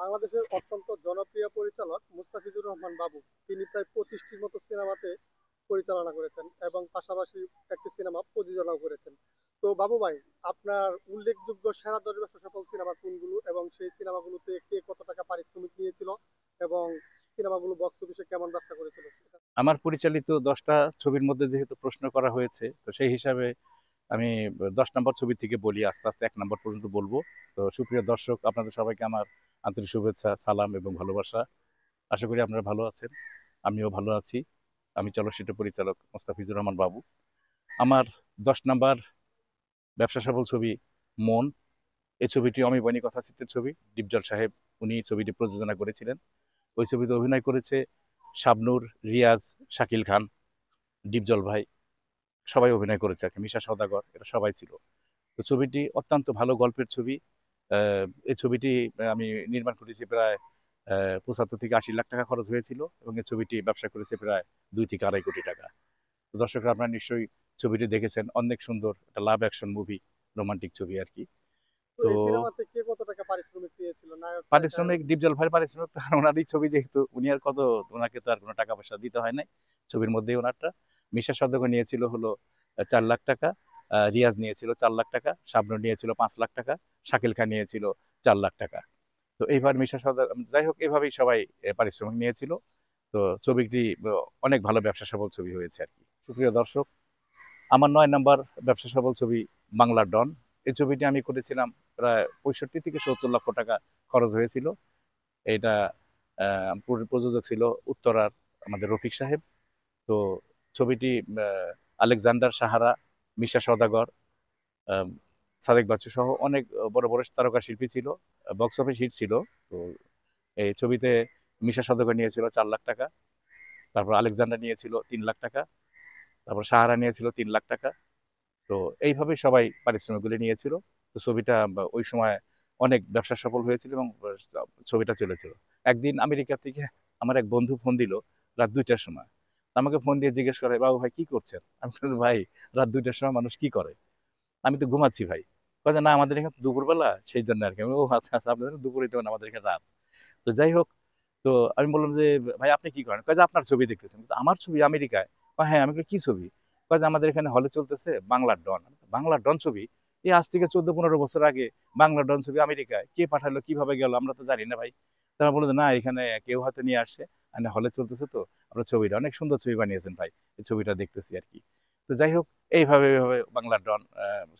বাংলাদেশের অত্যন্ত জনপ্রিয় পরিচালক মুস্তাফিজুর রহমান বাবু। তিনি প্রায় 25টির মতো সিনেমাতে পরিচালনা করেছেন এবং পাশাপাশি একটি সিনেমা প্রযোজনাও করেছেন। তো বাবু ভাই, আপনার উল্লেখযোগ্য সেরা 10 ব্যবসা সফল সিনেমা কোনগুলো এবং সেই সিনেমাগুলোতে কে কত টাকা পারিশ্রমিক নিয়েছিল এবং সিনেমাগুলো বক্স অফিসে কেমন ব্যবসা করেছিল? আমার পরিচালিত 10টা ছবির মধ্যে যেহেতু প্রশ্ন করা হয়েছে, তো সেই হিসাবে আমি 10 নম্বর ছবি থেকে বলি, আস্তে আস্তে 1 নম্বর পর্যন্ত বলবো। তো সুপ্রিয় দর্শক, আপনাদের সবাইকে আমার আন্তরিক শুভেচ্ছা, সালাম এবং ভালোবাসা। আশা করি আপনারা ভালো আছেন, আমিও ভালো আছি। আমি চলচ্চিত্র পরিচালক মোস্তাফিজুর রহমান বাবু। আমার 10 নম্বর ব্যবসা সফল ছবি মন। এই ছবিটি অমি বনি কথাচিত্রের ছবি। ডিপজল সাহেব উনি ছবিটি প্রযোজনা করেছিলেন। ওই ছবিতে অভিনয় করেছে শাবনূর, রিয়াজ, শাকিল খান, ডিপজল ভাই, সবাই অভিনয় করেছে আর কি, মিশা সওদাগর, এটা সবাই ছিল। তো ছবিটি অত্যন্ত ভালো গল্পের ছবি। এই ছবিটি আমি নির্মাণ করেছি প্রায় 75 থেকে 80 লাখ টাকা খরচ হয়েছিল এবং এই ছবিটি ব্যবসা করেছে প্রায় 2 থেকে 2.5 কোটি টাকা। তো দর্শকরা আপনারা নিশ্চয়ই ছবিটি দেখেছেন, অনেক সুন্দর একটা লাভ অ্যাকশন মুভি, রোমান্টিক ছবি আর কি। তো তো এই সিনেমাতে কে কত টাকা পারিশ্রমিক পেয়েছিল, নায়ক নায়িকা পারিশ্রমিক এবং ডিপজল ভাইয়ের পারিশ্রমিক তো আর ওনারই ছবি, যেহেতু উনি আর কত, ওনাকে তো আর কোনো টাকা পয়সা দিতে হয় নাই ছবির মধ্যেই ওনারটা। মিশা সওদাগর নিয়েছিল হলো 4 লাখ টাকা, রিয়াজ নিয়েছিল 4 লাখ টাকা, শাবনূর নিয়েছিল 5 লাখ টাকা, শাকিল খান নিয়েছিল 4 লাখ টাকা। তো এইবার মিশা সওদাগর, যাই হোক, এভাবেই সবাই পারিশ্রমিক নিয়েছিল। তো ছবিটি অনেক ভালো ব্যবসা সফল ছবি হয়েছে আর কি। সুপ্রিয় দর্শক, আমার 9 নম্বর ব্যবসা সফল ছবি বাংলার ডন। এই ছবিটি আমি করেছিলাম প্রায় 65 থেকে 70 লক্ষ টাকা খরচ হয়েছিল। এটা প্রযোজক ছিল উত্তরার আমাদের রফিক সাহেব। তো ছবিটি আলেকজান্ডার সাহারা, মিশা সওদাগর, আহ, সাদেক বাচ্চু সহ অনেক বড় বড় তারকা শিল্পী ছিল। বক্স অফিস হিট ছিল। তো এই ছবিতে মিশা সওদাগর নিয়েছিল 4 লাখ টাকা, তারপর আলেকজান্ডার নিয়েছিল 3 লাখ টাকা, তারপর সাহারা নিয়েছিল 3 লাখ টাকা। তো এইভাবে সবাই পারিশ্রমিকগুলি নিয়েছিল। তো ছবিটা ওই সময় অনেক ব্যবসা সফল হয়েছিল এবং ছবিটা চলেছিল। একদিন আমেরিকা থেকে আমার এক বন্ধু ফোন দিল রাত 2টার সময়। আমাকে ফোন দিয়ে জিজ্ঞেস করে, বাবু ভাই কি করছেন? আমি বললাম, ভাই রাত 2টার সময় মানুষ কি করে? আমি তো ঘুমাচ্ছি ভাই। কয়ে যে, না আমাদের এখানে তো দুপুরবেলা, সেই জন্য আর কি। আমি বললাম, ও আচ্ছা আচ্ছা, আপনাদের দুপুরে তো আমাদের এখানে রাত। তো যাই হোক, তো আমি বললাম যে, ভাই আপনি কি করেন? কয়ে যে, আপনার ছবি দেখতেছেন। কিন্তু আমার ছবি আমেরিকায়? কয়, হ্যাঁ। আমি বলি, কি ছবি? কয় যে, আমাদের এখানে হলে চলতেছে বাংলার ডন। বাংলার ডন ছবি? এই আজ থেকে 14-15 বছর আগে বাংলার ডন ছবি আমেরিকায় কে পাঠালো, কিভাবে গেল, আমরা তো জানি না ভাই। তারা বললো যে, না এখানে কেউ হয়তো নিয়ে আসছে, আর হলে চলতেছে, তো আপনার ছবিটা অনেক সুন্দর ছবি বানিয়েছেন ভাই, এই ছবিটা দেখতেছি আর কি। তো যাই হোক, এইভাবে বাংলার ডন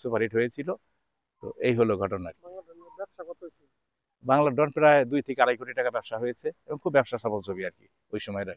সুপারহিট হয়েছিল। তো এই হলো ঘটনা। বাংলাদেশের ব্যবসা কত হয়েছিল? বাংলা ডন প্রায় 2 থেকে 2.5 কোটি টাকা ব্যবসা হয়েছে এবং খুব ব্যবসা সফল ছবি আর কি ওই সময়ের।